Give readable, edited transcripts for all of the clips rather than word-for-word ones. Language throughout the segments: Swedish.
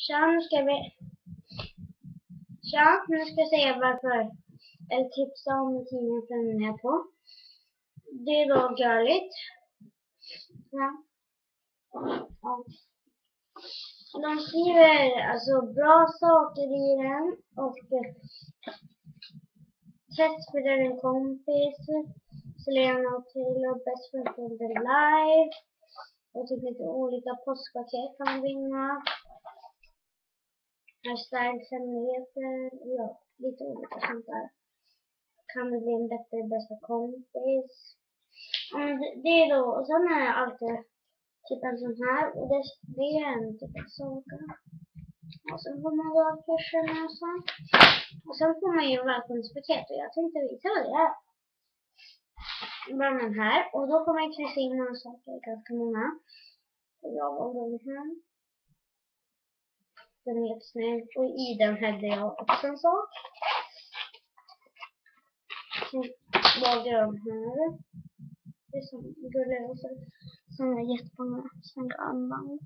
Tja, nu ska vi... Tja, nu ska jag säga varför. Eller tipsa om tidningen från här på. Det är då Girligt. Ja. Ja. De skriver alltså bra saker i den. Och testspelare en kompis. Selena och Taylor, Best Friend from the Live. Och typ lite olika påskpaket kan man vinna. Hashtags, hemligheter, ja, lite olika sånt där. Kan det bli en bättre bästa kompis? Det är då, och sen är det alltid typ en sån här, och det är en typ en saga. Och sen får man då kursen och sånt. Och sen får man ju välkomstpaket, och jag tänkte visa vad det är. Bara den här, och då får man ju kryssa in några saker, ganska många. Och jag valde den här. Den är jättesnygg, och i den hade jag också en sak. Så valde jag den här. Det är som gulliga och så. Sen är jättemånga snygga armband.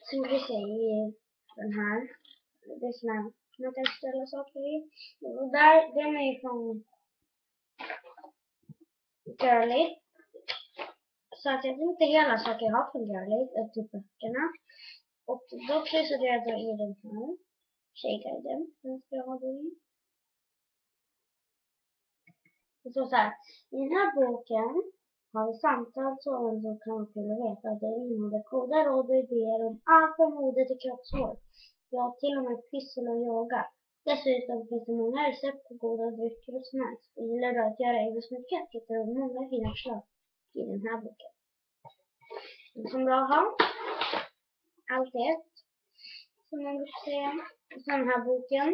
Sen vill jag säga den här. Det är sån här man kan ställa saker i. Och där, den är ju från Girligt. Så att jag inte hela saker jag har från Girligt, typ böckerna. Och då kryssade jag då i den här tjejguiden. Den ska jag ha då i. Det står så här. I den här boken har vi samtal som kan vara kul att veta. Det innehåller goda råd och idéer om allt från mode till kroppsvård. Ja, till och med pyssel och yoga. Dessutom finns det många recept på goda drycker och snacks. Och gillar du att göra egna små kök hittar du många fina förslag i den här boken. Det är som bra att ha. Allt det. Som man brukar säga. Och sen den här boken.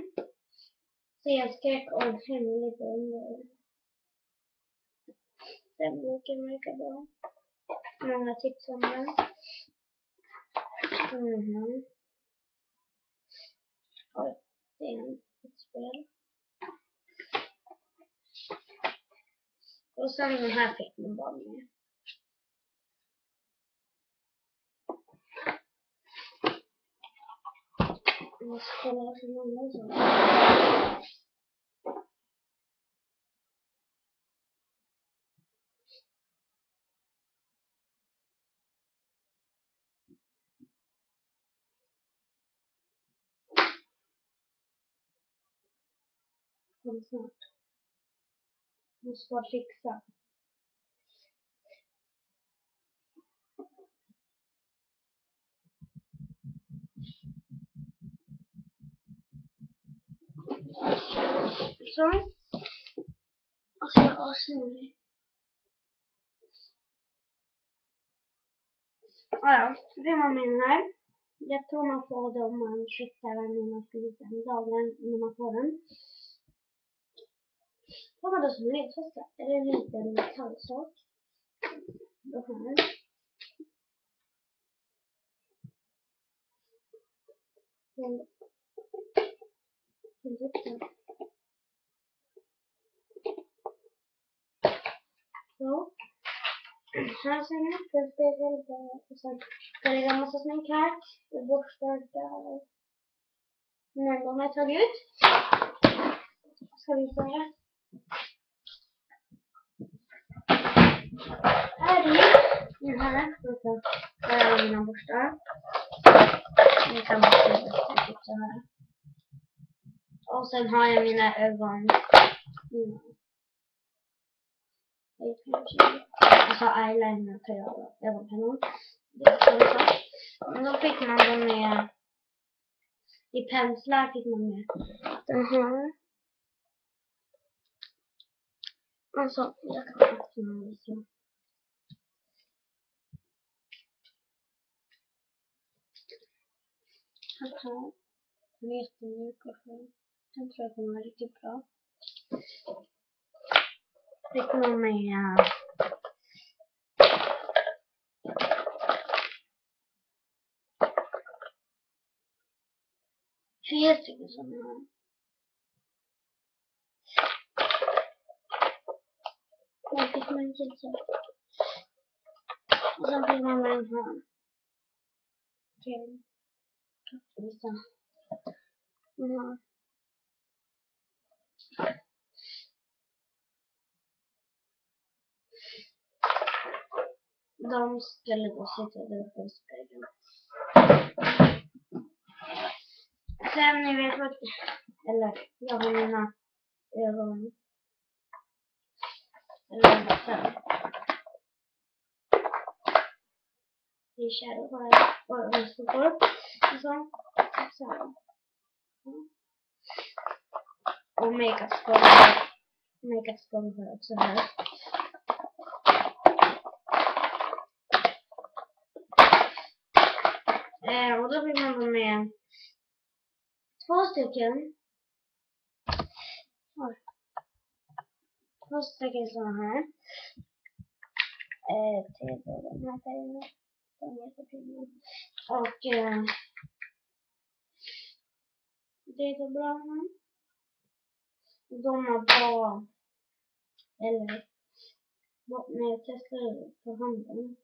Scenskräck och hemlig beundran. Den boken verkar bra. Många tips om den. Oj, det är ett spel. Och sen den här fick man bara med. Jag ska läsa många saker. Kom snart. Måste bara fixa. Så. Och så avsnurrig. Ja, så det var min här. Jag tror man får det om man skickar den när man skriver den dagen när man får den. Vad var det som ledfästa? Är det en liten metallsak? Då här. Så. Här ser ni nyckelspegel och sen ska det vara massa smink här. Det borstar där. Men de har jag tagit ut. Ska vi se. Här är den här. Där har vi mina borstar. Ni kan bara se det typ så här. Och sen har jag mina ögon. Alltså eyeliner kan jag ha. Ögonpennor. Men då fick man dem med. I penslar fick man med den här. Alltså, jag kan öppna den lite. Här. Den är jättemjuk och fin. Den tror jag kommer vara riktigt bra. Fick man med 4 stycken sådana här. Jag fick man inte så. Och sen fick man med den här. Till kattlistan. Den här. De skulle då sitta där uppe i spegeln. Sen ni vet vad, eller jag har mina ögon. Eller sen. Det är kärlek och ögonskugor. Och så. Och makeup-skål. Makeup-skål har jag också här. Och då vill man gå med 2 stycken. 2 stycken sådana här. Till den här färgen. Och det är så bra här. De är bra. Eller när jag testade på handen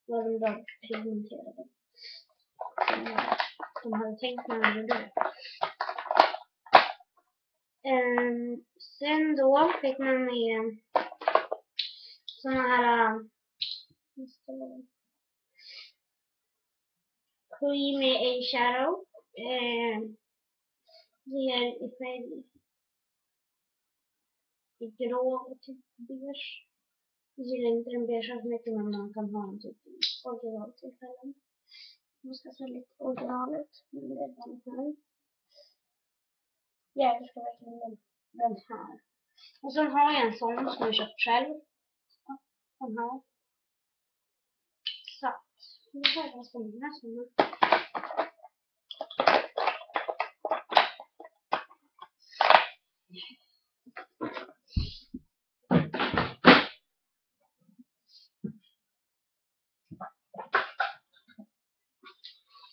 var de bra pigmenterade. De hade tänkt när de gjorde det. Sen då fick man med såna här creamy eyeshadow. Det är i färg i grå och typ beige. Jag gillar inte den beige så mycket, men man kan ha en typ originaltillfällen. Man ska se lite original ut. Men det är den här. Ja, det ska verkligen den här. Och sen har jag en sån som jag köpt själv. Den här. Så. Det här är ganska många såna.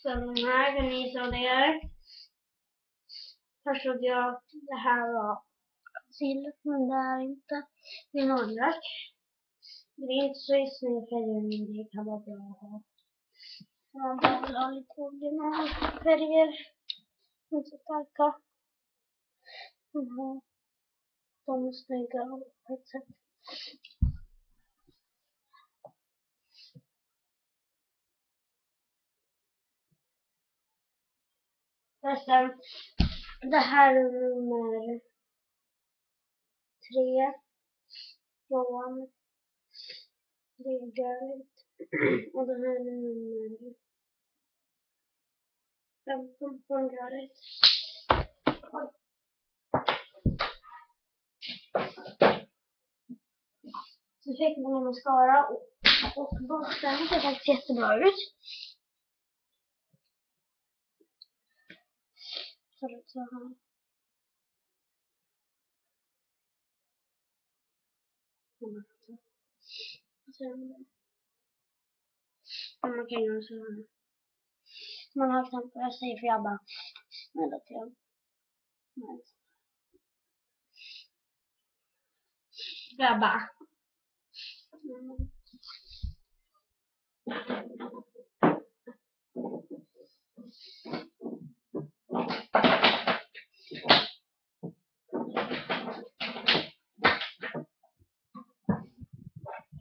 Så den här kan ni så det är. Först trodde jag att det här var sill, men det är inte. Det är något. Det är inte så snyggt färger, men det kan vara bra att ha. Man behöver ha lite originalfärger. Inte så starka. De är snygga på ett sätt. Förresten, det här är nummer 3 från Girligt. Och det här är nummer 15 från Girligt. Så fick man en mascara och botten ser faktiskt jättebra ut. Så här. Man kan göra så här. Man har exempel, jag säger för jag bara snälla till. Jag bara.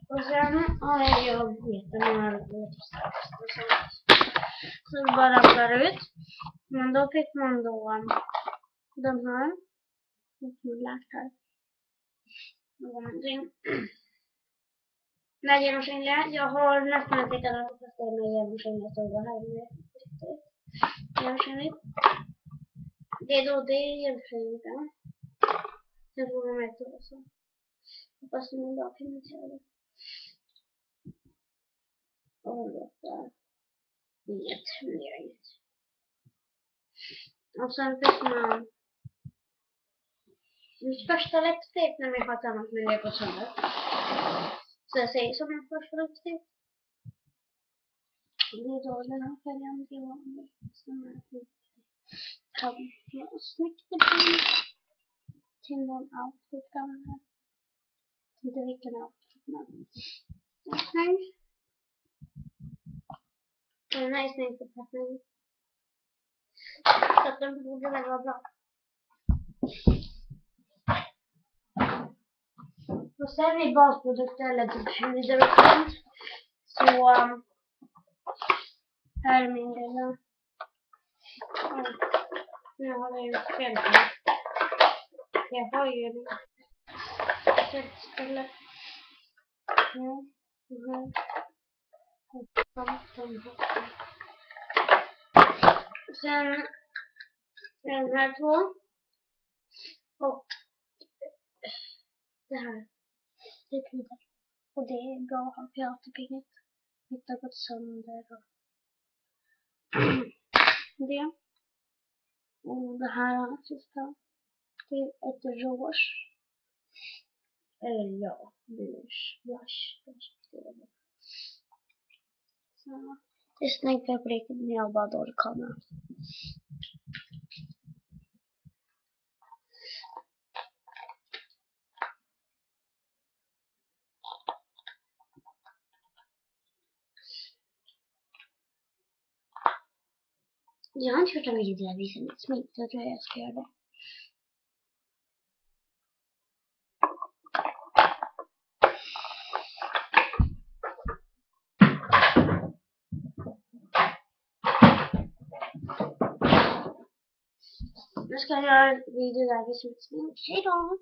Och sen har jag jättemånga så det bara ramlar ut. Men då fick man då den här. Här. Den här genomskinliga. Jag har nästan likadant fast det är med genomskinliga, så det här är genomskinligt. Det är då det är genomskinliga. Sen får man med det också. Hoppas att man bara kan se det. Och detta. Inget mer. Och sen fick man mitt första läppstift när vi har tillsammans med det på söndag. Så jag säger som min första läppstift. Det är då den här färgen. kan jag snyggt ibland till någon outfit gamla. Inte vilken outfit, men den är snygg. Den här är snygg på passen. Så att den borde väl vara bra. Och sen i basprodukter eller typ hudreparation så här är min lilla. Nu har jag ju fel här. Jag har ju ett ställe. Sen den här två. Och det här. Det är puder. Och det är bra att ha piratepinget. Mitt har gått sönder. Och det. Och det här sista. Det är ett rouge. Eller ja, blush. Så. Det är snyggt på riktigt när jag bara dålig kamera. Jag har inte gjort en video där jag visar mitt smink, så jag tror jag ska göra det. Nu ska jag göra en video där jag visar mitt smink. Hejdå!